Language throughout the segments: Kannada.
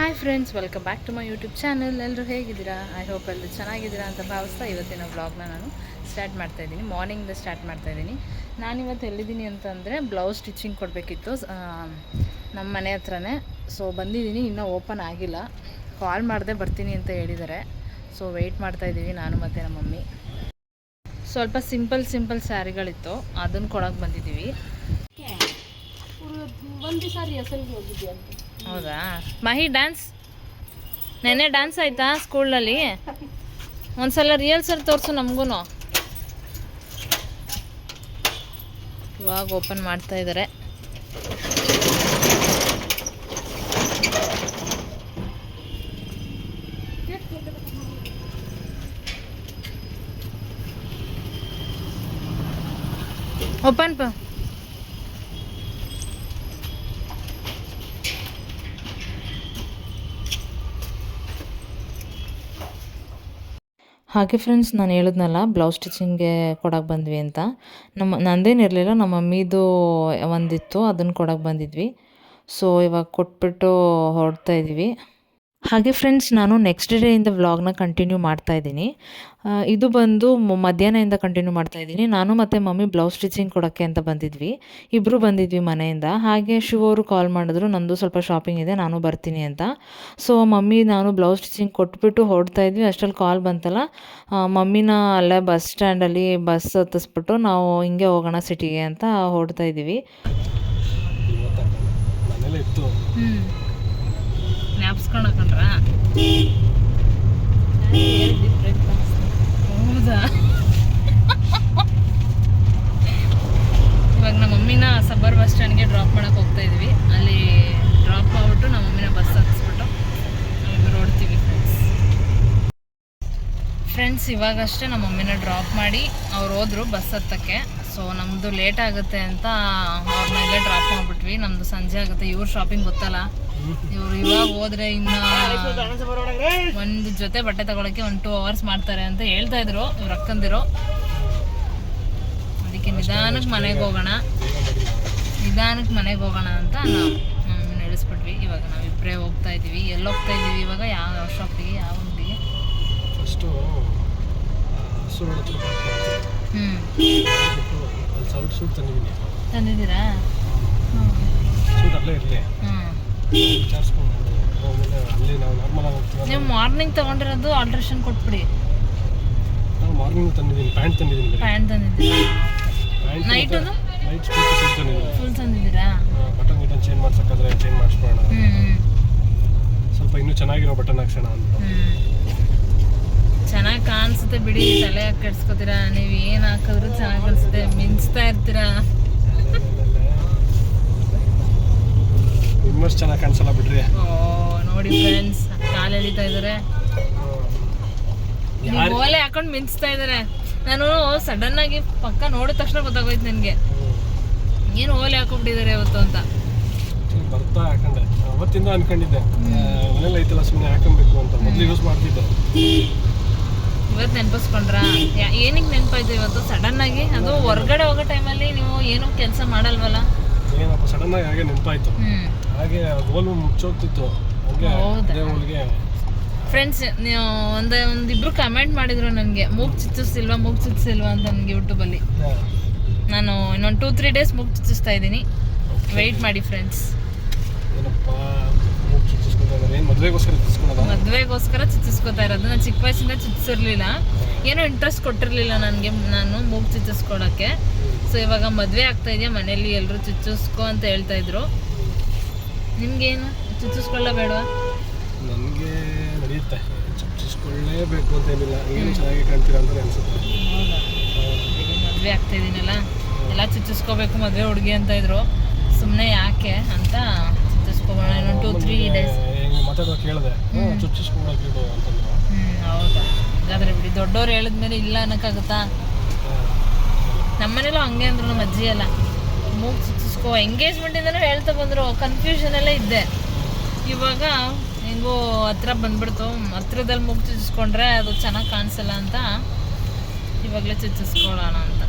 Hi friends, welcome back to my YouTube channel. ಎಲ್ಲರೂ ಹೇಗಿದ್ದೀರಾ? ಐ ಹೋಪ್ ಎಲ್ಲರೂ ಚೆನ್ನಾಗಿದ್ದೀರಾ ಅಂತ ಭಾವಿಸ್ತಾ ಇವತ್ತಿನ ವ್ಲಾಗ್ನ ನಾನು ಸ್ಟಾರ್ಟ್ ಮಾಡ್ತಾಯಿದ್ದೀನಿ. ಮಾರ್ನಿಂಗಿಂದ ಸ್ಟಾರ್ಟ್ ಮಾಡ್ತಾಯಿದ್ದೀನಿ. ನಾನಿವತ್ತು ಎಲ್ಲಿದ್ದೀನಿ ಅಂತಂದರೆ ಬ್ಲೌಸ್ ಸ್ಟಿಚಿಂಗ್ ಕೊಡಬೇಕಿತ್ತು ನಮ್ಮ ಮನೆ ಹತ್ರನೇ. ಸೊ ಬಂದಿದ್ದೀನಿ, ಇನ್ನೂ ಓಪನ್ ಆಗಿಲ್ಲ. ಕಾಲ್ ಮಾಡಿದೆ ಬರ್ತೀನಿ ಅಂತ ಹೇಳಿದ್ದಾರೆ. ಸೊ ವೆಯ್ಟ್ ಮಾಡ್ತಾಯಿದ್ದೀವಿ ನಾನು ಮತ್ತು ನಮ್ಮ ಮಮ್ಮಿ. ಸ್ವಲ್ಪ ಸಿಂಪಲ್ ಸ್ಯಾರಿಗಳಿತ್ತು, ಅದನ್ನು ಕೊಡೋಕ್ಕೆ ಬಂದಿದ್ದೀವಿ. ಒಂದು ಸಾರಿ ಹೆಸರಿಗೆ ಹೋಗಿದ್ದೆ ಅಂತ. ಹೌದಾ ಮಾಹಿ, ಡ್ಯಾನ್ಸ್ ನೆನ್ನೆ ಡ್ಯಾನ್ಸ್ ಆಯಿತಾ ಸ್ಕೂಲಲ್ಲಿ? ಒಂದ್ಸಲ ರಿಯಲ್ಸಲ್ಲಿ ತೋರಿಸು ನಮಗೂ. ಇವಾಗ ಓಪನ್ ಮಾಡ್ತಾ ಇದ್ದಾರೆ. ಓಪನ್ ಹಾಗೆ ಫ್ರೆಂಡ್ಸ್, ನಾನು ಹೇಳಿದ್ನಲ್ಲ ಬ್ಲೌಸ್ ಸ್ಟಿಚಿಂಗ್ಗೆ ಕೊಡೋಕೆ ಬಂದ್ವಿ ಅಂತ. ನಂದೇನಿರಲಿಲ್ಲ, ನಮ್ಮ ಮಮ್ಮಿದು ಒಂದಿತ್ತು, ಅದನ್ನು ಕೊಡೋಕೆ ಬಂದಿದ್ವಿ. ಸೊ ಇವಾಗ ಕೊಟ್ಬಿಟ್ಟು ಹೊರಡ್ತಾ ಇದ್ದೀವಿ. ಹಾಗೆ ಫ್ರೆಂಡ್ಸ್, ನಾನು ನೆಕ್ಸ್ಟ್ ಡೇಯಿಂದ ವ್ಲಾಗ್ನ ಕಂಟಿನ್ಯೂ ಮಾಡ್ತಾಯಿದ್ದೀನಿ. ಇದು ಬಂದು ಮಧ್ಯಾಹ್ನದಿಂದ ಕಂಟಿನ್ಯೂ ಮಾಡ್ತಾಯಿದ್ದೀನಿ. ನಾನು ಮತ್ತು ಮಮ್ಮಿ ಬ್ಲೌಸ್ ಸ್ಟಿಚಿಂಗ್ ಕೊಡೋಕ್ಕೆ ಅಂತ ಬಂದಿದ್ವಿ. ಇಬ್ಬರು ಬಂದಿದ್ವಿ ಮನೆಯಿಂದ. ಹಾಗೆ ಶಿವ ಅವರು ಕಾಲ್ ಮಾಡಿದ್ರು, ನಂದು ಸ್ವಲ್ಪ ಶಾಪಿಂಗ್ ಇದೆ, ನಾನು ಬರ್ತೀನಿ ಅಂತ. ಸೊ ಮಮ್ಮಿ ನಾನು ಬ್ಲೌಸ್ ಸ್ಟಿಚಿಂಗ್ ಕೊಟ್ಬಿಟ್ಟು ಹೊರಡ್ತಾ ಇದ್ವಿ. ಅಷ್ಟರಲ್ಲಿ ಕಾಲ್ ಬಂತಲ್ಲ, ಮಮ್ಮಿನ ಅಲ್ಲೇ ಬಸ್ ಸ್ಟ್ಯಾಂಡಲ್ಲಿ ಬಸ್ ಹತ್ತಿಸ್ಬಿಟ್ಟು ನಾವು ಹಿಂಗೆ ಹೋಗೋಣ ಸಿಟಿಗೆ ಅಂತ ಹೊರಡ್ತಾ ಇದ್ದೀವಿ. ಜ್ಞಾಪಿಸ್ಕೊಂಡ್ರ? ಹೌದಾ? ಇವಾಗ ನಮ್ಮ ಮಮ್ಮಿನ ಸಬ್ಬರ್ ಬಸ್ ಸ್ಟ್ಯಾಂಡ್ಗೆ ಡ್ರಾಪ್ ಮಾಡೋಕೆ ಹೋಗ್ತಾ ಇದ್ವಿ. ಅಲ್ಲಿ ಡ್ರಾಪ್ ಮಾಡ್ಬಿಟ್ಟು ನಮ್ಮ ಮಮ್ಮಿನ ಬಸ್ ಹತ್ತಿಸ್ಬಿಟ್ಟು ನಾವಿಬ್ಬರು ಹೊರಡ್ತೀವಿ ಫ್ರೆಂಡ್ಸ್. ಇವಾಗಷ್ಟೇ ನಮ್ಮ ಮಮ್ಮಿನ ಡ್ರಾಪ್ ಮಾಡಿ ಅವ್ರು ಹೋದ್ರು ಬಸ್ ಹತ್ತಕ್ಕೆ. ಸೊ ನಮ್ಮದು ಲೇಟ್ ಆಗುತ್ತೆ ಅಂತ ಅವ್ರನ್ನೆಲ್ಲೇ ಡ್ರಾಪ್ ಮಾಡಿಬಿಟ್ವಿ. ನಮ್ಮದು ಸಂಜೆ ಆಗುತ್ತೆ. ಇವ್ರ ಶಾಪಿಂಗ್ ಗೊತ್ತಲ್ಲ, ಇವರು ಇವಾಗ ಹೋದ್ರೆ ಇನ್ನು ಒಂದು ಜೊತೆ ಬಟ್ಟೆ ತಗೊಳಕ್ಕೆ 1-2 ಅವರ್ಸ್ ಮಾಡ್ತಾರೆ ಅಂತ ಹೇಳ್ತಾ ಇದ್ರು ಇವ್ರು ಅಕ್ಕಂದಿರು. ಅದಕ್ಕೆ ನಿಧಾನಕ್ಕೆ ಮನೆಗೆ ಹೋಗೋಣ ಅಂತ ನಾವು ನಡೆಸ್ಬಿಟ್ವಿ. ಇವಾಗ ನಾವಿಬ್ಬರೇ ಹೋಗ್ತಾ ಇದ್ದೀವಿ. ಎಲ್ಲಿ ಹೋಗ್ತಾ ಇದ್ದೀವಿ ಇವಾಗ? ಯಾವ ಶಾಪಿಗೆ, ಯಾವ ಅಂಗಡಿಗೆ? ತಂದಿದ್ದೀರಾ? ನೀವು ಮಾರ್ನಿಂಗ್ ತಗೊಂಡಿರೋದು ಆಲ್ಟ್ರೇಷನ್ ಕೊಟ್ಬಿಡಿ. ಪ್ಯಾಂಟ್ ತಂದಿದ್ದೀರಾ? ನೈಟು ಫುಲ್ ತಂದಿದ್ದೀರಾ? ಸ್ವಲ್ಪ ಇನ್ನೂ ಚೆನ್ನಾಗಿರೋ ಬಟನ್ ಹಾಕ್ಸೋಣ ಅಂತ. ಚೆನ್ನಾಗಿ ಕಾಣಿಸುತ್ತೆ ಬಿಡಿ, ತಲೆ ಯಾಕೆ ಕೆಡ್ಸ್ಕೊತೀರಾ? ನೀವು ಏನು ಹಾಕಿದ್ರು ಚೆನ್ನಾಗಿ ಕಾಣಿಸುತ್ತೆ, ಮಿಂಚ್ತಾ ಇರ್ತೀರಾ. ನಿಮ್ಮಷ್ಟು ಚೆನ್ನಾಗಿ ಕಾಣಿಸಲ್ಲ ಬಿಡ್ರಿ. ನೋಡಿ ಫ್ರೆಂಡ್ಸ್, ಕಾಲು ಎಳಿತಾ ಇದ್ದಾರೆ, ಓಲೆ ಹಾಕೊಂಡು ಮಿಂಚ್ತಾ ಇದ್ದಾರೆ. ನಾನು ಸಡನ್ ಆಗಿ ಪಕ್ಕ ನೋಡಿದ ತಕ್ಷಣ ಗೊತ್ತಾಗೋಯ್ತು ನನಗೆ ಏನು ಓಲೆ ಹಾಕೊಂಡ್ಬಿಟ್ಟಿದ್ದಾರೆ ಅವತ್ತು ಅಂತ. ಬರ್ತಾ ಹಾಕೊಂಡೆ, ಅವತ್ತಿಂದ ಅನ್ಕೊಂಡಿದ್ದೆ ಮನೇಲಿ ಐತಲ್ಲ ಸುಮ್ಮನೆ ಹಾಕೊಬೇಕು ಅಂತ. ಮೊದಲು ಯೂಸ್ ಮಾಡ್ತಿದ್ದೆ, ಇವತ್ತು ನೆನಪಿಸ್ಕೊಂಡ್ರಾ? ಏನಕ್ಕೆ ನೆನಪಾಯ್ತು ಇವತ್ತು ಸಡನ್ ಆಗಿ? ಅದು ಹೊರಗಡೆ ಹೋಗೋ ಟೈಮಲ್ಲಿ ನೀವು ಏನೂ ಕೆಲಸ ಮಾಡಲ್ವಲ್ಲ, ಏನಪ್ಪ ಸಡನ್ ಆಗಿ ಹಾಗೆ ನೆನಪಾಯ್ತು. ಹಾಗೆ ಹೋಲ್ ಮುಚ್ಚೋಗ್ತಿತ್ತು ಹಂಗೆ. ಫ್ರೆಂಡ್ಸ್, ನೀವು ಒಂದಿಬ್ರು ಕಮೆಂಟ್ ಮಾಡಿದ್ರು ನನಗೆ, ಮೂಗ್ ಚುಚ್ಚಿಸ್ತಿಲ್ವಾ ಅಂತ ನನಗೆ ಯೂಟ್ಯೂಬಲ್ಲಿ. ನಾನು ಇನ್ನೊಂದು 2-3 ಡೇಸ್ ಮೂಗ್ ಚುಚ್ಚಿಸ್ತಾ ಇದ್ದೀನಿ, ವೆಯ್ಟ್ ಮಾಡಿ ಫ್ರೆಂಡ್ಸ್. ಮದುವೆಗೋಸ್ಕರ ಚುಚ್ಚಿಸ್ಕೊತಾ ಇರೋದು. ನಾನು ಚಿಕ್ಕ ವಯಸ್ಸಿಂದ ಚುಚ್ಚಿಸಿರ್ಲಿಲ್ಲ, ಏನೋ ಇಂಟ್ರೆಸ್ಟ್ ಕೊಟ್ಟಿರಲಿಲ್ಲ ನನಗೆ ನಾನು ಮೂಗ್ ಚುಚ್ಚಿಸ್ಕೊಳಕ್ಕೆ. ಸೊ ಇವಾಗ ಮದುವೆ ಆಗ್ತಾ ಇದೆಯಾ, ಮನೇಲಿ ಎಲ್ಲರೂ ಚುಚ್ಚಿಸ್ಕೊ ಅಂತ ಹೇಳ್ತಾ ಇದ್ರು. ನಿಮ್ಗೇನು ಚುಚ್ಚಿಸ್ಕೊಳ್ಳ ಬೇಡವಾ? ನನಗೆ ನಡೆಯುತ್ತೆ, ಚುಚ್ಚಿಸ್ಕೊಳ್ಳೇಬೇಕು ಅಂತ ಏನಿಲ್ಲ, ಏನು ಚೆನ್ನಾಗಿ ಕಾಣ್ತೀರಾ ಅಂತ ಅನ್ಸುತ್ತೆ. ಮದುವೆ ಆಗ್ತಾ ಇದೀನಲ್ಲ, ಎಲ್ಲ ಚುಚ್ಚಿಸ್ಕೋಬೇಕು ಮದುವೆ ಹುಡುಗಿ ಅಂತ ಇದ್ರು. ಸುಮ್ಮನೆ ಯಾಕೆ ಅಂತ ಚುಚ್ಚಿಸ್ಕೋಬೋಣ ಇನ್ನೊಂದು 2-3 ಡೇಸ್ ಮಾತಾಡೋಕೆ ಹೇಳಿದೆ, ಚುಚ್ಚಿಸ್ಕೊಳ್ಳೋದು ಅಂತಂದ್ರು. ಹೌದಾ? ಹಾಗಾದ್ರೆ ಬಿಡಿ, ದೊಡ್ಡವ್ರು ಹೇಳಿದ್ಮೇಲೆ ಇಲ್ಲ ಅನ್ನೋಕ್ಕಾಗುತ್ತಾ? ನಮ್ಮನೇಲೂ ಹಂಗೆ ಅಂದರು ನಮ್ಮ ಅಜ್ಜಿ ಎಲ್ಲ, ಮೂಗು ಚುಚ್ಚಿಸ್ಕೋ. ಎಂಗೇಜ್ಮೆಂಟಿಂದನೂ ಹೇಳ್ತಾ ಬಂದರು, ಕನ್ಫ್ಯೂಷನಲ್ಲೇ ಇದ್ದೆ. ಇವಾಗ ಹೆಂಗೋ ಹತ್ರ ಬಂದ್ಬಿಡ್ತು, ಹತ್ರದಲ್ಲಿ ಮೂಗು ಚುಚ್ಚಿಸ್ಕೊಂಡ್ರೆ ಅದು ಚೆನ್ನಾಗಿ ಕಾಣಿಸಲ್ಲ ಅಂತ ಇವಾಗಲೇ ಚುಚ್ಚಿಸ್ಕೊಳ್ಳೋಣ ಅಂತ.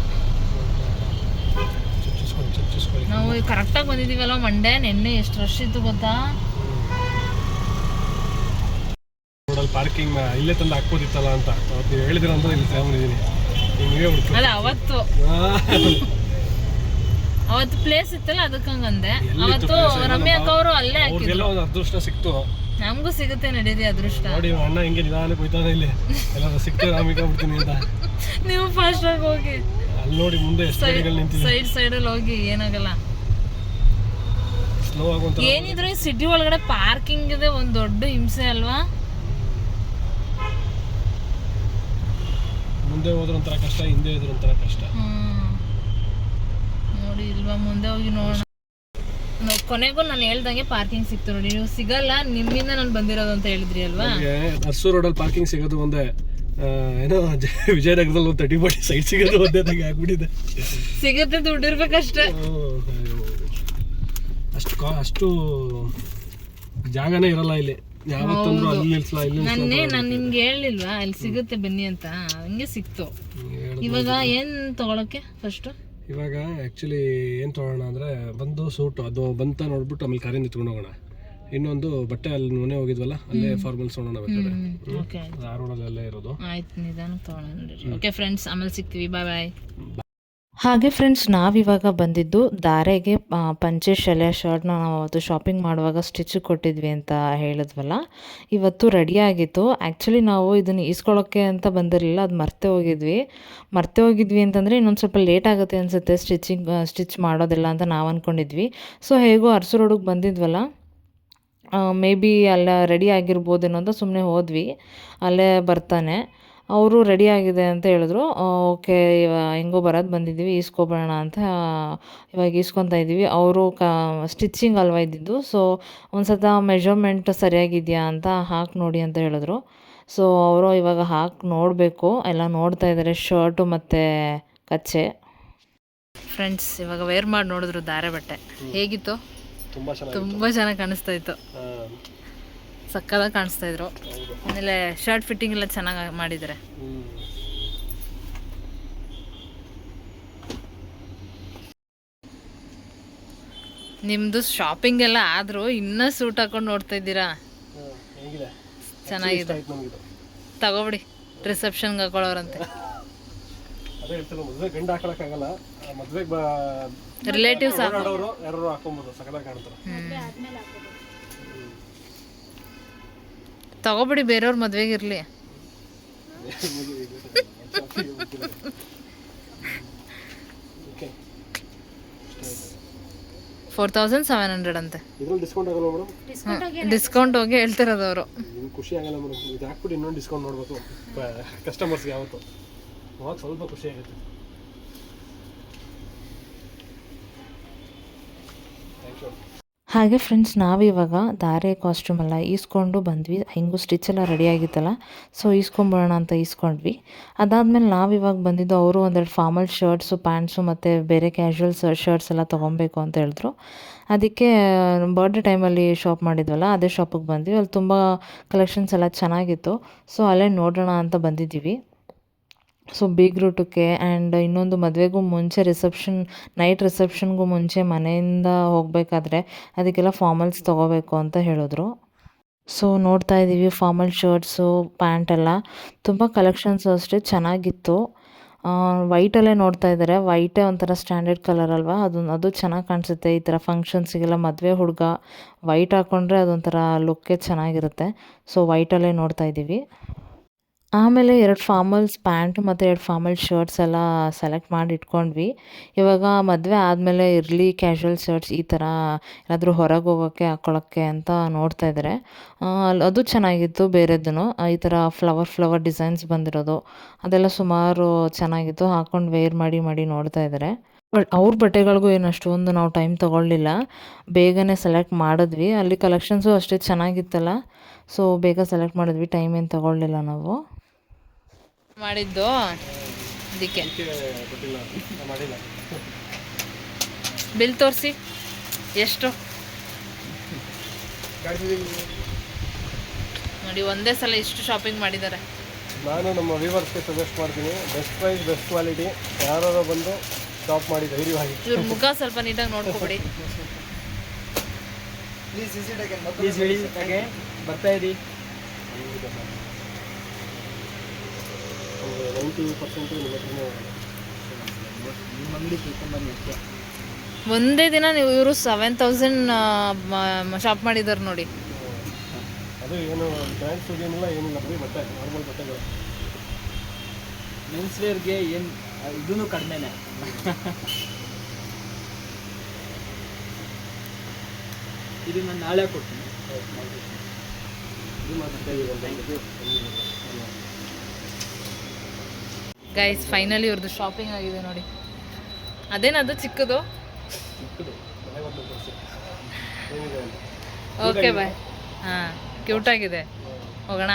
ನಾವು ಕರೆಕ್ಟಾಗಿ ಬಂದಿದ್ದೀವಲ್ಲ ಮಂಡೇ. ನೆನ್ನೆ ಎಷ್ಟು ರಶ್ ಇತ್ತು ಗೊತ್ತಾ? ಪಾರ್ಕಿಂಗ್ ಇಲ್ಲೇ ತಂದು ಹಾಕ್ಬೋದಿತ್ತಲ್ಲ ಅಂತ ಅವತ್ತು ನೀವು ಹೇಳಿದ್ರೆ ಅಂದ್ರೆ ಇಲ್ಲಿ ತಗೊಂಡಿದ್ದೀನಿ. ನೀವೇ ಹುಡುಕು. ಅಲ್ಲ ಅವತ್ತು ಪ್ಲೇಸ್ ಇತ್ತಲ್ಲ ಅದಕ್ಕೆ ಹಂಗಂದೆ. ಅವತ್ತು ರಮ್ಯಾ ಅಕ್ಕ ಅವರು ಅಲ್ಲೇ ಹಾಕಿದ್ರು. ಒಂದು ಅದೃಷ್ಟ ಸಿಕ್ತು. ನಮಗೂ ಸಿಗುತ್ತೆ ನಡೀರಿ ಅದೃಷ್ಟ. ನೋಡಿ ಅಣ್ಣ ಹಿಂಗೆ ನಿಧಾನಕ್ಕೆ ಹೋಯ್ತಾನೆ ಇಲ್ಲಿ ಎಲ್ಲರೂ ಸಿಕ್ತೇವೆ ಆಮೇಲೆ ಬಿಡ್ತೀನಿ ಅಂತ. ನೀವು ಫಾಸ್ಟ್ ಆಗಿ ಹೋಗಿ ಅಲ್ಲಿ ನೋಡಿ ಮುಂದೆ ಎಷ್ಟು ಗಾಡಿಗಳು ನಿಂತಿದೆ. ಸೈಡಲ್ಲಿ ಹೋಗಿ ಏನಾಗಲ್ಲ. ಸ್ಲೋ ಆಗುವಂತ ಏನಿದ್ರು ಈ ಸಿಟಿ ಒಳಗಡೆ ಪಾರ್ಕಿಂಗ್ ಇದೆ ಒಂದು ದೊಡ್ಡ ಹಿಂಸೆ ಅಲ್ವಾ. ಮುಂದೆ ಹೋದ್ರೆ ಒಂಥರ ಕಷ್ಟ, ಹಿಂದೆ ಹೋದ್ರೆ ಒಂಥರ ಕಷ್ಟ. ನೋಡಿ ಇಲ್ವಾ, ಮುಂದೆ ಹೋಗಿ ನೋಡೋಣ. ಕೊನೆಗೂ ನಾನು ಹೇಳ್ದಂಗೆ ಪಾರ್ಕಿಂಗ್ ಸಿಕ್ತು ನೋಡಿ. ನೀವು ಸಿಗಲ್ಲ, ನಿಮ್ಮಿಂದ ನಾನು ಬಂದಿರೋದು ಅಂತ ಹೇಳಿದ್ರಿ ಅಲ್ವಾ. ಅರ್ಸೂರ್ ರೋಡಲ್ಲಿ ಪಾರ್ಕಿಂಗ್ ಸಿಗೋದು ಒಂದೇ, ಏನೋ ವಿಜಯನಗರದಲ್ಲಿ ಒಂದು 30-40 ಸೈಟ್ ಸಿಗೋದು ಒಂದೇ ತಂಗೆ ಆಗ್ಬಿಟ್ಟಿದೆ. ಸಿಗುತ್ತೆ, ದುಡ್ಡಿರ್ಬೇಕಷ್ಟೇ. ಅಷ್ಟು ಜಾಗನೇ ಇರಲ್ಲ ಇಲ್ಲಿ. ಯಾವತ್ತಂದ್ರೂ ಅಲ್ಲಿ ನಿಲ್ಸಲ್ಲ, ಇಲ್ಲಿ ನಾನು ನಿಮ್ಗೆ ಹೇಳಿಲ್ವಾ ಅಲ್ಲಿ ಸಿಗುತ್ತೆ ಬನ್ನಿ ಅಂತ, ಹಂಗೆ ಸಿಕ್ತು. ಇವಾಗ ಏನ್ ತಗೊಳಕ್ಕೆ ಫಸ್ಟ್? ಇವಾಗ ಆ್ಯಕ್ಚುಲಿ ಏನು ತೊಗೊಳ್ಳೋಣ ಅಂದರೆ ಬಂದು ಸೂಟು ಅದು ಬಂತ ನೋಡ್ಬಿಟ್ಟು ಆಮೇಲೆ ಕಾರಿಂದ ನಿಂತ್ಕೊಂಡು ಹೋಗೋಣ. ಇನ್ನೊಂದು ಬಟ್ಟೆ ಅಲ್ಲಿ ಮನೆ ಹೋಗಿದ್ವಲ್ಲ ಅಲ್ಲೇ ಫಾರ್ಮಲ್ಸ್ ನೋಡೋಣ ಬೇಕಾದ್ರೆ. ಆ ರೋಡಲ್ಲಿ ಅಲ್ಲೇ ಇರೋದು. ಆಯ್ತು, ನಿಧಾನಕ್ಕೆ ತೊಗೊಳ್ಳೋಣ. ಓಕೆ ಫ್ರೆಂಡ್ಸ್, ಆಮೇಲೆ ಸಿಗ್ತೀವಿ. ಬಾಯ್. ಹಾಗೆ ಫ್ರೆಂಡ್ಸ್, ನಾವಿವಾಗ ಬಂದಿದ್ದು ದಾರೆಗೆ ಪಂಚೆ ಶಾಲೆ ಶರ್ಟ್ನ ನಾವು ಅವತ್ತು ಶಾಪಿಂಗ್ ಮಾಡುವಾಗ ಸ್ಟಿಚ್ಗೆ ಕೊಟ್ಟಿದ್ವಿ ಅಂತ ಹೇಳಿದ್ವಲ್ಲ, ಇವತ್ತು ರೆಡಿಯಾಗಿತ್ತು. ಆ್ಯಕ್ಚುಲಿ ನಾವು ಇದನ್ನು ಈಸ್ಕೊಳ್ಳೋಕ್ಕೆ ಅಂತ ಬಂದಿರಲಿಲ್ಲ, ಅದು ಮರ್ತೇ ಹೋಗಿದ್ವಿ ಅಂತಂದರೆ ಇನ್ನೊಂದು ಸ್ವಲ್ಪ ಲೇಟ್ ಆಗುತ್ತೆ ಅನಿಸುತ್ತೆ ಸ್ಟಿಚ್ ಮಾಡೋದಿಲ್ಲ ಅಂತ ನಾವು ಅಂದ್ಕೊಂಡಿದ್ವಿ. ಸೊ ಹೇಗೋ ಅರಸು ರೋಡಿಗೆ ಬಂದಿದ್ವಲ್ಲ, ಮೇ ಬಿ ಅಲ್ಲ ರೆಡಿ ಆಗಿರ್ಬೋದೇನೋ ಅಂತ ಸುಮ್ಮನೆ ಹೋದ್ವಿ. ಅಲ್ಲೇ ಬರ್ತಾನೆ ಅವರು ರೆಡಿ ಆಗಿದೆ ಅಂತ ಹೇಳಿದ್ರು. ಓಕೆ, ಹೆಂಗೋ ಬರೋದು ಬಂದಿದ್ದೀವಿ, ಈಸ್ಕೊಬೇಡ ಅಂತ ಇವಾಗ ಈಸ್ಕೊತಾ ಇದ್ದೀವಿ. ಅವರು ಸ್ಟಿಚ್ಚಿಂಗ್ ಅಲ್ವಾ ಇದ್ದಿದ್ದು, ಸೊ ಒಂದು ಸತ ಮೆಜರ್ಮೆಂಟ್ ಸರಿಯಾಗಿದೆಯಾ ಅಂತ ಹಾಕಿ ನೋಡಿ ಅಂತ ಹೇಳಿದ್ರು. ಸೊ ಅವರು ಇವಾಗ ಹಾಕಿ ನೋಡಬೇಕು, ಎಲ್ಲ ನೋಡ್ತಾ ಇದ್ದಾರೆ ಶರ್ಟು ಮತ್ತು ಕಚ್ಚೆ. ಫ್ರೆಂಡ್ಸ್, ಇವಾಗ ವೇರ್ ಮಾಡಿ ನೋಡಿದ್ರು ದಾರೆ ಬಟ್ಟೆ ಹೇಗಿತ್ತು? ತುಂಬ ಚೆನ್ನಾಗಿ ಕಾಣಿಸ್ತಾ ಇತ್ತು, ಸಕ್ಕದಾಗಿ ಕಾಣಿಸ್ತಾ ಇದ್ರು. ಆಮೇಲೆ ಶರ್ಟ್ ಫಿಟ್ಟಿಂಗ್ ಎಲ್ಲ ಚೆನ್ನಾಗಿ ಮಾಡಿದ್ದಾರೆ. ನಿಮ್ದು ಶಾಪಿಂಗ್ ಎಲ್ಲ ಆದ್ರೂ ಇನ್ನೂ ಸೂಟ್ ಹಾಕೊಂಡು ನೋಡ್ತಾ ಇದ್ದೀರಾ. ಚೆನ್ನಾಗಿದೆ, ತಗೋಬಿಡಿ. ರಿಸೆಪ್ಷನ್ಗೆ ಹಾಕೊಳ್ಳೋರಂತೆ. ರಿಲೇಟಿವ್ಸ್ ತಗೋಬಿಡಿ, ಬೇರೆಯವ್ರ ಮದ್ವೆಗೆ ಇರಲಿ. 4700 ಅಂತೆ. ಡಿಸ್ಕೌಂಟ್ ಹೋಗಿ ಹೇಳ್ತಿರೋದು ಅವರು. ಖುಷಿ ಆಗಲ್ಲ ಮೇಡಮ್, ಇದು ಹಾಕ್ಬಿಟ್ಟು ಇನ್ನೊಂದು ಡಿಸ್ಕೌಂಟ್ ನೋಡ್ಬೇಕು ಕಸ್ಟಮರ್ಸ್ಗೆ. ಯಾವತ್ತು ಅವಾಗ ಸ್ವಲ್ಪ ಖುಷಿ ಆಗುತ್ತೆ. ಹಾಗೆ ಫ್ರೆಂಡ್ಸ್, ನಾವಿವಾಗ ದಾರೆ ಕಾಸ್ಟ್ಯೂಮ್ ಎಲ್ಲ ಈಸ್ಕೊಂಡು ಬಂದ್ವಿ. ಹೆಂಗೂ ಸ್ಟಿಚ್ ಎಲ್ಲ ರೆಡಿ ಆಗಿತ್ತಲ್ಲ, ಸೊ ಈಸ್ಕೊಂಬರೋಣ ಅಂತ ಈಸ್ಕೊಂಡ್ವಿ. ಅದಾದಮೇಲೆ ನಾವಿವಾಗ ಬಂದಿದ್ದು ಅವರು ಒಂದೆರಡು ಫಾರ್ಮಲ್ ಶರ್ಟ್ಸು, ಪ್ಯಾಂಟ್ಸು ಮತ್ತು ಬೇರೆ ಕ್ಯಾಶುವಲ್ ಶರ್ಟ್ಸ್ ಎಲ್ಲ ತೊಗೊಬೇಕು ಅಂತ ಹೇಳಿದ್ರು. ಅದಕ್ಕೆ ಬರ್ಡೇ ಟೈಮಲ್ಲಿ ಶಾಪ್ ಮಾಡಿದ್ವಲ್ಲ, ಅದೇ ಶಾಪಿಗೆ ಬಂದ್ವಿ. ಅಲ್ಲಿ ತುಂಬ ಕಲೆಕ್ಷನ್ಸ್ ಎಲ್ಲ ಚೆನ್ನಾಗಿತ್ತು, ಸೊ ಅಲ್ಲೇ ನೋಡೋಣ ಅಂತ ಬಂದಿದ್ದೀವಿ. ಸೊ ಬಿಗ್ ರೂಟಕ್ಕೆ ಆ್ಯಂಡ್ ಇನ್ನೊಂದು ಮದುವೆಗೂ ಮುಂಚೆ ನೈಟ್ ರಿಸೆಪ್ಷನ್ಗೂ ಮುಂಚೆ ಮನೆಯಿಂದ ಹೋಗಬೇಕಾದ್ರೆ ಅದಕ್ಕೆಲ್ಲ ಫಾರ್ಮಲ್ಸ್ ತೊಗೋಬೇಕು ಅಂತ ಹೇಳಿದ್ರು. ಸೊ ನೋಡ್ತಾ ಇದ್ದೀವಿ ಫಾರ್ಮಲ್ ಶರ್ಟ್ಸು, ಪ್ಯಾಂಟ್ ಎಲ್ಲ ತುಂಬ ಕಲೆಕ್ಷನ್ಸು ಅಷ್ಟೇ ಚೆನ್ನಾಗಿತ್ತು. ವೈಟಲ್ಲೇ ನೋಡ್ತಾ ಇದ್ದಾರೆ. ವೈಟೇ ಒಂಥರ ಸ್ಟ್ಯಾಂಡರ್ಡ್ ಕಲರ್ ಅಲ್ವಾ, ಅದು ಚೆನ್ನಾಗಿ ಕಾಣಿಸುತ್ತೆ. ಈ ಥರ ಫಂಕ್ಷನ್ಸಿಗೆಲ್ಲ ಮದುವೆ ಹುಡುಗ ವೈಟ್ ಹಾಕ್ಕೊಂಡ್ರೆ ಅದೊಂಥರ ಲುಕ್ಕೇ ಚೆನ್ನಾಗಿರುತ್ತೆ. ಸೊ ವೈಟಲ್ಲೇ ನೋಡ್ತಾ ಇದ್ದೀವಿ. ಆಮೇಲೆ 2 ಫಾರ್ಮಲ್ಸ್ ಪ್ಯಾಂಟ್ ಮತ್ತು 2 ಫಾರ್ಮಲ್ ಶರ್ಟ್ಸ್ ಎಲ್ಲ ಸೆಲೆಕ್ಟ್ ಮಾಡಿ ಇಟ್ಕೊಂಡ್ವಿ. ಇವಾಗ ಮದುವೆ ಆದಮೇಲೆ ಇರಲಿ ಕ್ಯಾಶುವಲ್ ಶರ್ಟ್ಸ್ ಈ ಥರ ಏನಾದರೂ ಹೊರಗೆ ಹೋಗೋಕ್ಕೆ ಹಾಕ್ಕೊಳ್ಳೋಕ್ಕೆ ಅಂತ ನೋಡ್ತಾ ಇದ್ದಾರೆ. ಅದು ಚೆನ್ನಾಗಿತ್ತು. ಬೇರೆದೂ ಈ ಥರ ಫ್ಲವರ್ ಡಿಸೈನ್ಸ್ ಬಂದಿರೋದು ಅದೆಲ್ಲ ಸುಮಾರು ಚೆನ್ನಾಗಿತ್ತು. ಹಾಕ್ಕೊಂಡು ವೇರ್ ಮಾಡಿ ನೋಡ್ತಾ ಇದ್ದಾರೆ. ಬಟ್ ಅವ್ರ ಬಟ್ಟೆಗಳಿಗೂ ಏನು ಅಷ್ಟೊಂದು ನಾವು ಟೈಮ್ ತೊಗೊಳ್ಳಿಲ್ಲ, ಬೇಗನೆ ಸೆಲೆಕ್ಟ್ ಮಾಡಿದ್ವಿ. ಅಲ್ಲಿ ಕಲೆಕ್ಷನ್ಸು ಅಷ್ಟೇ ಚೆನ್ನಾಗಿತ್ತಲ್ಲ, ಸೊ ಬೇಗ ಸೆಲೆಕ್ಟ್ ಮಾಡಿದ್ವಿ, ಟೈಮ್ ಏನು ತೊಗೊಳ್ಳಿಲ್ಲ ನಾವು ಮಾಡಿದ್ದು. ಅದಕ್ಕೆ ಬಿಲ್ ತೋರಿಸಿ ಎಷ್ಟು ನೋಡಿ, ಒಂದೇ ಸಲ ಇಷ್ಟು ಶಾಪಿಂಗ್ ಮಾಡಿದ್ದಾರೆ. ನಾನು ನಮ್ಮ ವ್ಯೂವರ್ಸ್ಗೆ ಸಜೆಸ್ಟ್ ಮಾಡ್ತೀನಿ, ಬೆಸ್ಟ್ ಪ್ರೈಸ್ ಬೆಸ್ಟ್ ಕ್ವಾಲಿಟಿ. ಯಾರು ಬಂದು ಶಾಪ್ ಮಾಡಿ ಧೈರ್ಯವಾಗಿ. ಇವ್ರ ಮುಖ ಸ್ವಲ್ಪ ನೀಟಾಗಿ ನೋಡ್ಕೊಬಿಡಿ. ಬರ್ತಾ ಇದ್ದೀವಿ. ಒಂದು 90% ನಿಮ್ಮ ಹತ್ರನೇ ಹೋಗೋಣ. ನಿಮ್ಮ ಅಂಗಡಿ ತಿಳ್ಕೊಂಬನ್ನಿ ಅಷ್ಟೇ. ಒಂದೇ ದಿನ ನೀವು ಇವರು 7000 ಶಾಪ್ ಮಾಡಿದ್ದಾರೆ ನೋಡಿ. ಅದು ಏನು ಬ್ರ್ಯಾಂಡ್ಸ್ ಏನಿಲ್ಲ ಬರೀ ಬಟ್ಟೆ, ನಾರ್ಮಲ್ ಬಟ್ಟೆಗಳು. ಮೆನ್ಸ್ ವೇರ್ಗೆ ಏನು ಇದೂ ಕಡಿಮೆನೆ. ಇದು ನಾನು ನಾಳೆ ಕೊಡ್ತೀನಿ. ಗೈಸ್ ಫೈನಲಿ ಇವ್ರದ್ದು ಶಾಪಿಂಗ್ ಆಗಿದೆ ನೋಡಿ. ಅದೇನದು ಚಿಕ್ಕದು? Okay bye. ಹಾಂ, ಕ್ಯೂಟಾಗಿದೆ, ಹೋಗೋಣ.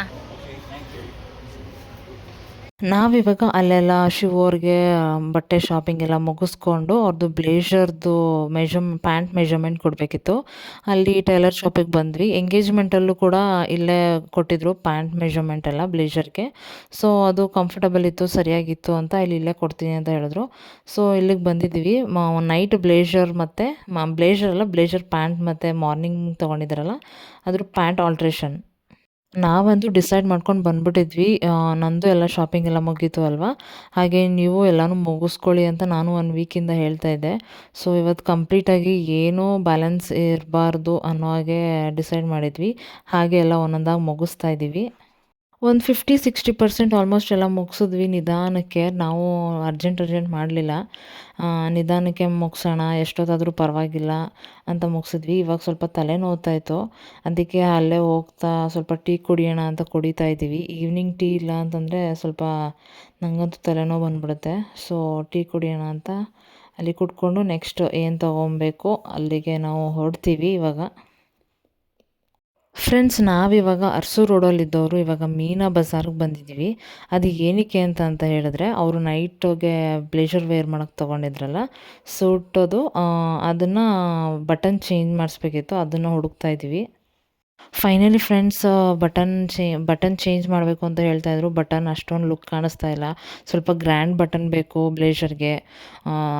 ನಾವಿವಾಗ ಅಲ್ಲೆಲ್ಲ ಶಿವು ಅವ್ರಿಗೆ ಬಟ್ಟೆ ಶಾಪಿಂಗ್ ಎಲ್ಲ ಮುಗಿಸ್ಕೊಂಡು ಅವ್ರದ್ದು ಬ್ಲೇಝರ್ದು ಪ್ಯಾಂಟ್ ಮೆಜರ್ಮೆಂಟ್ ಕೊಡಬೇಕಿತ್ತು. ಅಲ್ಲಿ ಟೈಲರ್ ಶಾಪಿಗೆ ಬಂದ್ವಿ. ಎಂಗೇಜ್ಮೆಂಟಲ್ಲೂ ಕೂಡ ಇಲ್ಲೇ ಕೊಟ್ಟಿದ್ರು ಪ್ಯಾಂಟ್ ಮೆಜರ್ಮೆಂಟ್ ಎಲ್ಲ ಬ್ಲೇಝರ್ಗೆ. ಸೊ ಅದು ಕಂಫರ್ಟಬಲ್ ಇತ್ತು, ಸರಿಯಾಗಿತ್ತು ಅಂತ ಇಲ್ಲೇ ಕೊಡ್ತೀನಿ ಅಂತ ಹೇಳಿದ್ರು. ಸೊ ಇಲ್ಲಿಗೆ ಬಂದಿದ್ದೀವಿ. ನೈಟ್ ಬ್ಲೇಝರ್ ಮತ್ತು ಬ್ಲೇಝರ್ ಪ್ಯಾಂಟ್ ಮತ್ತು ಮಾರ್ನಿಂಗ್ ತೊಗೊಂಡಿದ್ದಾರಲ್ಲ ಅದ್ರ ಪ್ಯಾಂಟ್ ಆಲ್ಟ್ರೇಷನ್. ನಾವಂತೂ ಡಿಸೈಡ್ ಮಾಡ್ಕೊಂಡು ಬಂದ್ಬಿಟ್ಟಿದ್ವಿ. ನಂದು ಎಲ್ಲ ಶಾಪಿಂಗ್ ಎಲ್ಲ ಮುಗೀತು ಅಲ್ವಾ, ಹಾಗೆ ನೀವು ಎಲ್ಲನೂ ಮುಗಿಸ್ಕೊಳ್ಳಿ ಅಂತ ನಾನು 1 ವೀಕಿಂದ ಹೇಳ್ತಾ ಇದ್ದೆ. ಸೊ ಇವತ್ತು ಕಂಪ್ಲೀಟಾಗಿ ಏನೂ ಬ್ಯಾಲೆನ್ಸ್ ಇರಬಾರ್ದು ಅನ್ನೋ ಹಾಗೆ ಡಿಸೈಡ್ ಮಾಡಿದ್ವಿ. ಹಾಗೆ ಎಲ್ಲ ಒಂದೊಂದಾಗಿ ಮುಗಿಸ್ತಾ ಇದ್ದೀವಿ. ಒಂದು 50-60% ಆಲ್ಮೋಸ್ಟ್ ಎಲ್ಲ ಮುಗಿಸಿದ್ವಿ ನಿಧಾನಕ್ಕೆ. ನಾವು ಅರ್ಜೆಂಟ್ ಮಾಡಲಿಲ್ಲ. ನಿಧಾನಕ್ಕೆ ಮುಗಿಸೋಣ, ಎಷ್ಟೊತ್ತಾದರೂ ಪರವಾಗಿಲ್ಲ ಅಂತ ಮುಗಿಸಿದ್ವಿ. ಇವಾಗ ಸ್ವಲ್ಪ ತಲೆ ನೋವ್ತಾಯಿತ್ತು, ಅದಕ್ಕೆ ಅಲ್ಲೇ ಹೋಗ್ತಾ ಸ್ವಲ್ಪ ಟೀ ಕುಡಿಯೋಣ ಅಂತ ಕುಡಿತಾ ಇದ್ದೀವಿ. ಈವ್ನಿಂಗ್ ಟೀ ಇಲ್ಲ ಅಂತಂದರೆ ಸ್ವಲ್ಪ ನನಗಂತೂ ತಲೆನೋವು ಬಂದ್ಬಿಡುತ್ತೆ. ಸೊ ಟೀ ಕುಡಿಯೋಣ ಅಂತ ಅಲ್ಲಿ ಕುಡ್ಕೊಂಡು ನೆಕ್ಸ್ಟ್ ಏನು ತೊಗೊಬೇಕು ಅಲ್ಲಿಗೆ ನಾವು ಹೊರಡ್ತೀವಿ ಇವಾಗ. ಫ್ರೆಂಡ್ಸ್, ನಾವಿವಾಗ ಅರಸೂರು ರೋಡಲ್ಲಿದ್ದವರು ಇವಾಗ ಮೀನಾ ಬಜಾರ್ಗೆ ಬಂದಿದ್ದೀವಿ. ಅದು ಏನಕ್ಕೆ ಅಂತ ಹೇಳಿದ್ರೆ, ಅವರು ನೈಟ್ಗೆ ಬ್ಲೇಝರ್ ವೇರ್ ಮಾಡೋಕ್ಕೆ ತೊಗೊಂಡಿದ್ರಲ್ಲ ಸೂಟದು, ಅದನ್ನು ಬಟನ್ ಚೇಂಜ್ ಮಾಡಿಸ್ಬೇಕಿತ್ತು, ಅದನ್ನು ಹುಡುಕ್ತಾ ಇದ್ದೀವಿ. ಫೈನಲಿ ಫ್ರೆಂಡ್ಸ್, ಬಟನ್ ಚೇಂಜ್ ಮಾಡಬೇಕು ಅಂತ ಹೇಳ್ತಾಯಿದ್ರು. ಬಟನ್ ಅಷ್ಟೊಂದು ಲುಕ್ ಕಾಣಿಸ್ತಾ ಇಲ್ಲ, ಸ್ವಲ್ಪ ಗ್ರ್ಯಾಂಡ್ ಬಟನ್ ಬೇಕು ಬ್ಲೇಝರ್ಗೆ.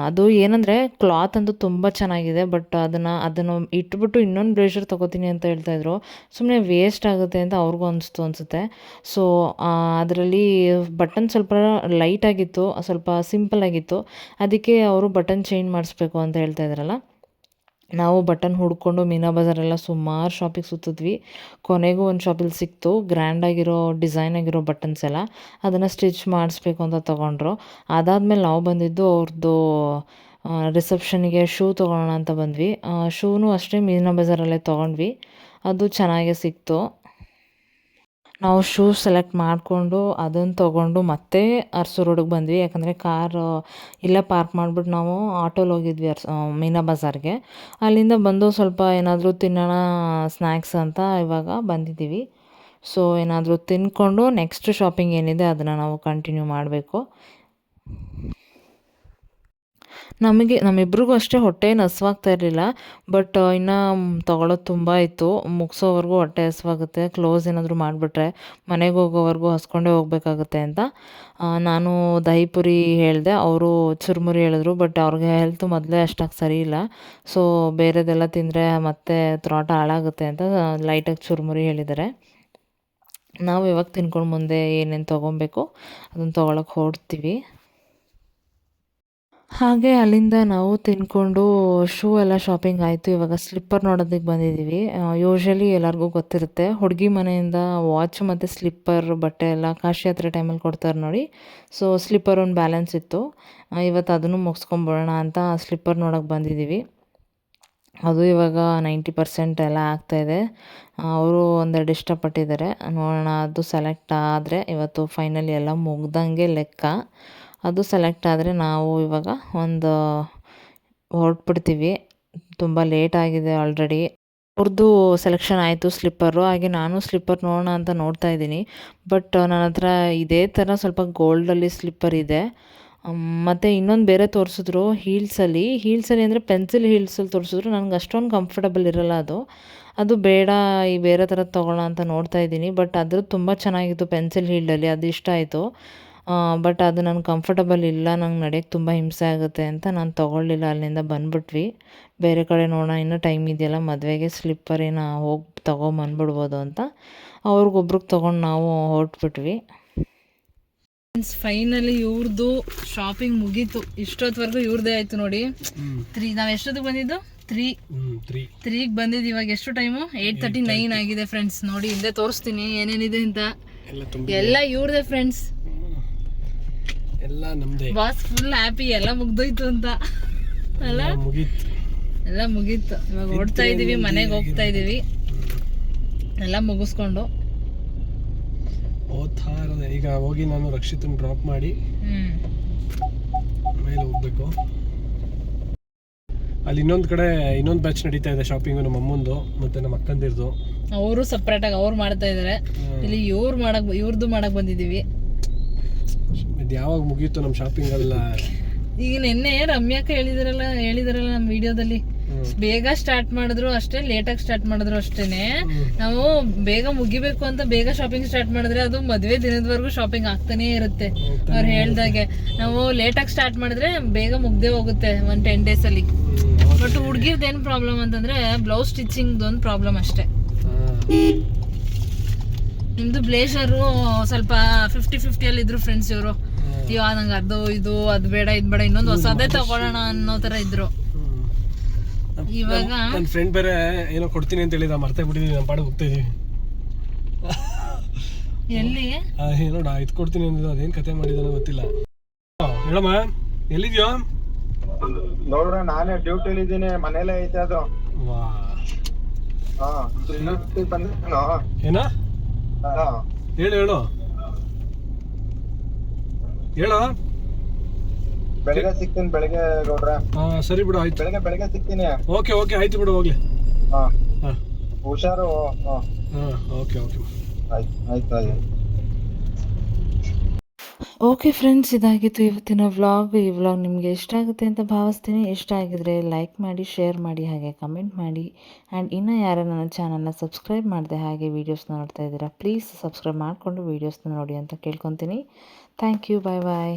ಅದು ಏನಂದರೆ ಕ್ಲಾತ್ ಅಂತೂ ತುಂಬ ಚೆನ್ನಾಗಿದೆ, ಬಟ್ ಅದನ್ನು ಇಟ್ಬಿಟ್ಟು ಇನ್ನೊಂದು ಬ್ಲೇಝರ್ ತೊಗೋತೀನಿ ಅಂತ ಹೇಳ್ತಾಯಿದ್ರು. ಸುಮ್ಮನೆ ವೇಸ್ಟ್ ಆಗುತ್ತೆ ಅಂತ ಅವ್ರಿಗೂ ಅನಿಸುತ್ತೆ. ಸೊ ಅದರಲ್ಲಿ ಬಟನ್ ಸ್ವಲ್ಪ ಲೈಟಾಗಿತ್ತು, ಸ್ವಲ್ಪ ಸಿಂಪಲ್ ಆಗಿತ್ತು. ಅದಕ್ಕೆ ಅವರು ಬಟನ್ ಚೇಂಜ್ ಮಾಡಿಸ್ಬೇಕು ಅಂತ ಹೇಳ್ತಾಯಿದ್ರಲ್ಲ. ನಾವು ಬಟನ್ ಹುಡ್ಕೊಂಡು ಮೀನಾ ಬಜಾರೆಲ್ಲ ಸುಮಾರು ಶಾಪಿಗೆ ಸುತ್ತಿದ್ವಿ. ಕೊನೆಗೂ ಒಂದು ಶಾಪಲ್ಲಿ ಸಿಕ್ತು, ಗ್ರ್ಯಾಂಡಾಗಿರೋ ಡಿಸೈನ್ ಆಗಿರೋ ಬಟನ್ಸ್ ಎಲ್ಲ. ಅದನ್ನು ಸ್ಟಿಚ್ ಮಾಡಿಸ್ಬೇಕು ಅಂತ ತೊಗೊಂಡ್ರು. ಅದಾದಮೇಲೆ ನಾವು ಬಂದಿದ್ದು ಅವ್ರದ್ದು ರಿಸೆಪ್ಷನಿಗೆ ಶೂ ತೊಗೊಳ್ಳೋಣ ಅಂತ ಬಂದ್ವಿ. ಶೂನು ಅಷ್ಟೇ ಮೀನಾ ಬಜಾರಲ್ಲೇ ತೊಗೊಂಡ್ವಿ, ಅದು ಚೆನ್ನಾಗೇ ಸಿಕ್ತು. ನಾವು ಶೂ ಸೆಲೆಕ್ಟ್ ಮಾಡಿಕೊಂಡು ಅದನ್ನು ತೊಗೊಂಡು ಮತ್ತೆ ಅರಸೂರು ರೋಡಿಗೆ ಬಂದ್ವಿ. ಯಾಕಂದರೆ ಕಾರು ಇಲ್ಲೇ ಪಾರ್ಕ್ ಮಾಡಿಬಿಟ್ಟು ನಾವು ಆಟೋಲ್ಲಿ ಹೋಗಿದ್ವಿ ಮೀನಾ ಬಜಾರ್ಗೆ. ಅಲ್ಲಿಂದ ಬಂದು ಸ್ವಲ್ಪ ಏನಾದರೂ ತಿನ್ನೋಣ ಸ್ನ್ಯಾಕ್ಸ್ ಅಂತ ಇವಾಗ ಬಂದಿದ್ದೀವಿ. ಸೊ ಏನಾದರೂ ತಿಂದ್ಕೊಂಡು ನೆಕ್ಸ್ಟ್ ಶಾಪಿಂಗ್ ಏನಿದೆ ಅದನ್ನು ನಾವು ಕಂಟಿನ್ಯೂ ಮಾಡಬೇಕು. ನಮ್ಮಿಬ್ರಿಗೂ ಅಷ್ಟೇ ಹೊಟ್ಟೆ ಏನು ಹಸ್ವಾಗ್ತಾ ಇರಲಿಲ್ಲ, ಬಟ್ ಇನ್ನೂ ತೊಗೊಳೋದು ತುಂಬ ಇತ್ತು. ಮುಗಿಸೋವರೆಗೂ ಹೊಟ್ಟೆ ಹಸ್ವಾಗುತ್ತೆ. ಕ್ಲೋಸ್ ಏನಾದರೂ ಮಾಡಿಬಿಟ್ರೆ ಮನೆಗೆ ಹೋಗೋವರೆಗೂ ಹಸ್ಕೊಂಡೇ ಹೋಗಬೇಕಾಗುತ್ತೆ ಅಂತ ನಾನು ದಹಿಪುರಿ ಹೇಳಿದೆ. ಅವರು ಚುರುಮುರಿ ಹೇಳಿದ್ರು, ಬಟ್ ಅವ್ರಿಗೆ ಹೆಲ್ತ್ ಮೊದಲೇ ಅಷ್ಟಾಗಿ ಸರಿ ಇಲ್ಲ. ಸೊ ಬೇರೆದೆಲ್ಲ ತಿಂದರೆ ಮತ್ತೆ ತ್ರಾಟ ಹಾಳಾಗುತ್ತೆ ಅಂತ ಲೈಟಾಗಿ ಚುರುಮುರಿ ಹೇಳಿದ್ದಾರೆ. ನಾವು ಇವಾಗ ತಿನ್ಕೊಂಡು ಮುಂದೆ ಏನೇನು ತೊಗೊಬೇಕು ಅದನ್ನು ತೊಗೊಳಕ್ಕೆ ಹೊರಡ್ತೀವಿ. ಹಾಗೆ ಅಲ್ಲಿಂದ ನಾವು ತಿಂದ್ಕೊಂಡು ಶೂ ಎಲ್ಲ ಶಾಪಿಂಗ್ ಆಯಿತು. ಇವಾಗ ಸ್ಲಿಪ್ಪರ್ ನೋಡೋದಕ್ಕೆ ಬಂದಿದ್ದೀವಿ. ಯೂಶ್ವಲಿ ಎಲ್ಲರಿಗೂ ಗೊತ್ತಿರುತ್ತೆ, ಹುಡುಗಿ ಮನೆಯಿಂದ ವಾಚ್ ಮತ್ತು ಸ್ಲಿಪ್ಪರ್ ಬಟ್ಟೆ ಎಲ್ಲ ಕಾಶಿ ಯಾತ್ರೆ ಟೈಮಲ್ಲಿ ಕೊಡ್ತಾರೆ ನೋಡಿ. ಸೊ ಸ್ಲಿಪ್ಪರ್ ಒಂದು ಬ್ಯಾಲೆನ್ಸ್ ಇತ್ತು, ಇವತ್ತು ಅದನ್ನು ಮುಗಿಸ್ಕೊಂಬಿಡೋಣ ಅಂತ ಸ್ಲಿಪ್ಪರ್ ನೋಡೋಕ್ಕೆ ಬಂದಿದ್ದೀವಿ. ಅದು ಇವಾಗ 90% ಎಲ್ಲ ಆಗ್ತಾಯಿದೆ. ಅವರು ಒಂದೆರಡು ಇಷ್ಟಪಟ್ಟಿದ್ದಾರೆ, ನೋಡೋಣ ಅದು ಸೆಲೆಕ್ಟ್ ಆದರೆ ಇವತ್ತು ಫೈನಲಿ ಎಲ್ಲ ಮುಗ್ದಂಗೆ ಲೆಕ್ಕ. ಅದು ಸೆಲೆಕ್ಟ್ ಆದರೆ ನಾವು ಇವಾಗ ಹೊರಟ್ಬಿಡ್ತೀವಿ. ತುಂಬ ಲೇಟ್ ಆಗಿದೆ ಆಲ್ರೆಡಿ. ಅವ್ರದ್ದು ಸೆಲೆಕ್ಷನ್ ಆಯಿತು ಸ್ಲಿಪ್ಪರು. ಹಾಗೆ ನಾನು ಸ್ಲಿಪ್ಪರ್ ನೋಡೋಣ ಅಂತ ನೋಡ್ತಾ ಇದ್ದೀನಿ, ಬಟ್ ನನ್ನ ಹತ್ರ ಇದೇ ಥರ ಸ್ವಲ್ಪ ಗೋಲ್ಡಲ್ಲಿ ಸ್ಲಿಪ್ಪರ್ ಇದೆ. ಮತ್ತು ಇನ್ನೊಂದು ಬೇರೆ ತೋರಿಸಿದ್ರು ಹೀಲ್ಸಲ್ಲಿ ಅಂದರೆ ಪೆನ್ಸಿಲ್ ಹೀಲ್ಸಲ್ಲಿ ತೋರಿಸಿದ್ರು. ನನಗೆ ಅಷ್ಟೊಂದು ಕಂಫರ್ಟಬಲ್ ಇರೋಲ್ಲ ಅದು ಬೇಡ, ಈ ಬೇರೆ ಥರದ್ದು ತೊಗೊಳ್ಳೋಣ ಅಂತ ನೋಡ್ತಾ ಇದ್ದೀನಿ. ಬಟ್ ಅದ್ರದ್ದು ತುಂಬ ಚೆನ್ನಾಗಿತ್ತು ಪೆನ್ಸಿಲ್ ಹೀಲ್ಡಲ್ಲಿ, ಅದು ಇಷ್ಟ ಆಯಿತು. ಬಟ್ ಅದು ನನಗೆ ಕಂಫರ್ಟಬಲ್ ಇಲ್ಲ, ನಂಗೆ ನಡೆಯೋಕ್ಕೆ ತುಂಬ ಹಿಂಸೆ ಆಗುತ್ತೆ ಅಂತ ನಾನು ತೊಗೊಳ್ಳಿಲ್ಲ. ಅಲ್ಲಿಂದ ಬಂದುಬಿಟ್ವಿ. ಬೇರೆ ಕಡೆ ನೋಡೋಣ, ಇನ್ನೂ ಟೈಮ್ ಇದೆಯಲ್ಲ ಮದುವೆಗೆ, ಸ್ಲಿಪ್ಪರೇನ ಹೋಗಿ ತೊಗೊಂಬಂದ್ಬಿಡ್ಬೋದು ಅಂತ ಅವ್ರಿಗೊಬ್ರಿಗೆ ತೊಗೊಂಡು ನಾವು ಹೊರಟ್ಬಿಟ್ವಿ. ಫೈನಲಿ ಇವ್ರದ್ದು ಶಾಪಿಂಗ್ ಮುಗೀತು. ಇಷ್ಟೊತ್ತವರೆಗೂ ಇವ್ರದ್ದೇ ಆಯ್ತು ನೋಡಿ. ನಾವು ಎಷ್ಟೊತ್ತಿಗೆ ಬಂದಿದ್ದು? 3ಗೆ ಬಂದಿದ್ದು. ಇವಾಗ ಎಷ್ಟು ಟೈಮು? 8:39 ಆಗಿದೆ ಫ್ರೆಂಡ್ಸ್. ನೋಡಿ ಹಿಂದೆ ತೋರಿಸ್ತೀನಿ ಏನೇನಿದೆ ಅಂತ. ಎಲ್ಲ ಇವ್ರದೇ ಫ್ರೆಂಡ್ಸ್, ಎಲ್ಲ ನಮ್ದೇ. ಬಾಸ್ ಫುಲ್ ಹ್ಯಾಪಿ, ಎಲ್ಲ ಮುಗ್ದೋಯ್ತು ಅಂತ ಅಲ್ಲ. ಎಲ್ಲ ಮುಗೀತು. ಇವಾಗ ಓಡ್ತಾ ಇದೀವಿ, ಮನೆಗೆ ಹೋಗ್ತಾ ಇದೀವಿ ಎಲ್ಲ ಮುಗಿಸ್ಕೊಂಡು. ಈಗ ಹೋಗಿ ನಾನು ರಕ್ಷಿತನ್ ಡ್ರಾಪ್ ಮಾಡಿ ಮೇಲೆ ಹೋಗ್ಬೇಕು. ಅಲ್ಲಿ ಇನ್ನೊಂದು ಕಡೆ ಇನ್ನೊಂದು ಬ್ಯಾಚ್ ನಡೀತಾ ಇದೆ ಶಾಪಿಂಗ್, ನಮ್ಮ ಅಮ್ಮಂದು ಮತ್ತೆ ನಮ್ಮ ಅಕ್ಕಂದಿರ್ದು. ಅವರು ಸಪ್ರೇಟ್ ಆಗಿ ಅವ್ರು ಮಾಡ್ತಾ ಇದಾರೆ. ಇಲ್ಲಿ ಇವ್ರದ್ದು ಮಾಡಕ್ ಬಂದಿದೀವಿ. ಇದು ಯಾವಾಗ ಮುಗೀತು ನಮ್ಮ ಶಾಪಿಂಗ್ ಎಲ್ಲ? ಈಗ ನಿನ್ನೆ ರಮ್ಯಾಕ ಹೇಳಿದಾರಲ್ಲ ನಮ್ಮ ವಿಡಿಯೋದಲ್ಲಿ, ಬೇಗ ಸ್ಟಾರ್ಟ್ ಮಾಡಿದ್ರು ಅಷ್ಟೇ, ಲೇಟಾಗಿ ಸ್ಟಾರ್ಟ್ ಮಾಡಿದ್ರು ಅಷ್ಟೇನೆ. ನಾವು ಬೇಗ ಮುಗಿಬೇಕು ಅಂತ ಬೇಗ ಶಾಪಿಂಗ್ ಸ್ಟಾರ್ಟ್ ಮಾಡಿದ್ರೆ ಅದು ಮದುವೆ ದಿನದವರೆಗೂ ಶಾಪಿಂಗ್ ಆಗ್ತಾನೆ ಇರುತ್ತೆ. ಅವ್ರು ಹೇಳ್ದಾಗೆ ನಾವು ಲೇಟಾಗಿ ಸ್ಟಾರ್ಟ್ ಮಾಡಿದ್ರೆ ಬೇಗ ಮುಗ್ದೇ ಹೋಗುತ್ತೆ ಒಂದು 10 days ಅಲ್ಲಿ. ಬಟ್ ಹುಡ್ಗಿರ್ದು ಏನು ಪ್ರಾಬ್ಲಮ್ ಅಂತಂದ್ರೆ ಬ್ಲೌಸ್ ಸ್ಟಿಚಿಂಗ್ ಒಂದು ಪ್ರಾಬ್ಲಮ್ ಅಷ್ಟೇ. ನಿಮ್ದು ಬ್ಲೇಸರು ಸ್ವಲ್ಪ 50-50 ಅಲ್ಲಿ ಇದ್ರು ಫ್ರೆಂಡ್ಸ್ ಇವರು. ಇವಾಗ ನಂಗೆ ಅದು ಇದು ಅದು ಬೇಡ ಇದು ಬೇಡ, ಇನ್ನೊಂದು ಹೊಸದೇ ತಗೊಳ್ಳೋಣ ಅನ್ನೋ ತರ ಇದ್ರು. ಇವಾಗ ನನ್ನ ಫ್ರೆಂಡ್ ಬೇರೆ ಏನೋ ಕೊಡ್ತೀನಿ ಅಂತ ಹೇಳಿದ, ಮರ್ತೇ ಬಿಟ್ಟಿದೀವಿ, ನಮ್ಮ ಪಾಡಿಗೆ ಹೋಗ್ತಾ ಇದೀವಿ. ಎಲ್ಲಿ ಏನೋ ಇದು ಕೊಡ್ತೀನಿ ಅಂದಿದ್ದು, ಅದೇನು ಕತೆ ಮಾಡಿದಾನೋ ಗೊತ್ತಿಲ್ಲ. ಹೇಳಮ್ಮ, ಎಲ್ಲಿದ್ಯೋ? ನೋಡ್ರ ನಾನೇ ಡ್ಯೂಟಿಲಿ ಇದ್ದೀನಿ, ಮನೇಲೇ ಐತೆ ಅದು. ವಾ, ಏನ ಹೇಳು ಹೇಳು ಹೇಳು. ಬೆಳಗ್ಗೆ ಸಿಗ್ತೀನಿ, ಬೆಳಗ್ಗೆ ಗೌಡ್ರ. ಸರಿ ಬಿಡು, ಆಯ್ತು. ಬೆಳಗ್ಗೆ ಸಿಗ್ತೀನಿ. ಓಕೆ ಆಯ್ತು ಬಿಡು, ಹೋಗ್ಲಿ. ಹುಷಾರು. ಓಕೆ ಆಯ್ತು. ಓಕೆ ಫ್ರೆಂಡ್ಸ್, ಇದಾಗಿತ್ತು ಇವತ್ತಿನ ವ್ಲಾಗ್. ಈ ವ್ಲಾಗ್ ನಿಮಗೆ ಇಷ್ಟ ಆಗುತ್ತೆ ಅಂತ ಭಾವಿಸ್ತೀನಿ. ಇಷ್ಟ ಆಗಿದ್ರೆ ಲೈಕ್ ಮಾಡಿ, ಶೇರ್ ಮಾಡಿ, ಹಾಗೆ ಕಮೆಂಟ್ ಮಾಡಿ. ಆ್ಯಂಡ್ ಇನ್ನೂ ಯಾರು ನನ್ನ ಚಾನಲ್ನ ಸಬ್ಸ್ಕ್ರೈಬ್ ಮಾಡಿದೆ ಹಾಗೆ ವೀಡಿಯೋಸ್ನ ನೋಡ್ತಾ ಇದ್ದೀರಾ, ಪ್ಲೀಸ್ ಸಬ್ಸ್ಕ್ರೈಬ್ ಮಾಡಿಕೊಂಡು ವೀಡಿಯೋಸ್ನ ನೋಡಿ ಅಂತ ಕೇಳ್ಕೊತೀನಿ. Thank you. ಬಾಯ್.